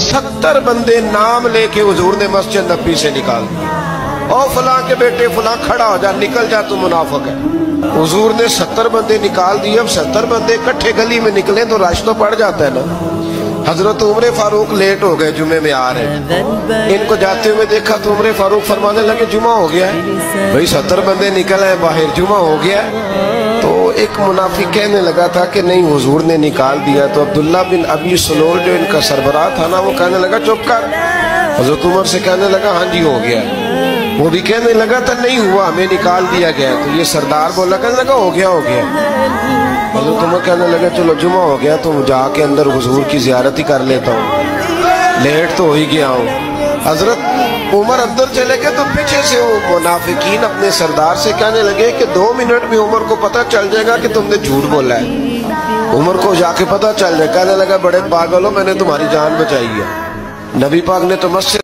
70 बंदे नाम लेके हुजूर ने मस्जिद नबी से निकाल दिए। और फलां के बेटे फलां खड़ा हो जा, निकल जा, तू मुनाफिक है। हुजूर ने 70 बंदे निकाल दिए। अब 70 बंदे इकट्ठे गली में निकले तो रश तो पड़ जाता है ना। हजरत उमर फारूक लेट हो गए, जुमे में आ रहे। इनको जाते हुए देखा तो उमर फारूक फरमाने लगे जुमा हो गया है। भाई 70 बंदे निकल आए बाहर, जुमा हो गया। तो एक मुनाफिक कहने लगा था कि नहीं हुजूर ने निकाल दिया। तो अब्दुल्ला बिन अबी सलोल जो इनका सरबराह था ना, वो कहने लगा चुप कर। हजरत उमर से कहने लगा हाँ जी हो गया। वो भी कहने लगा था नहीं हुआ, हमें निकाल दिया गया। तो ये सरदार बोला, कहने लगा हो गया हो गया। हजरत उमर कहने लगे चलो जुमा हो गया तो जाके अंदर हुजूर की जियारत ही कर लेता हूँ, लेट तो हो ही गया हूँ। हजरत उमर अंदर चले गए तो पीछे से वो मुनाफिकीन अपने सरदार से कहने लगे कि 2 मिनट में उमर को पता चल जाएगा कि तुमने झूठ बोला है। उमर को जाके पता चल जाए। कहने लगा बड़े पागल हो, मैंने तुम्हारी जान बचाई है। नबी पाक ने तो मस्जिद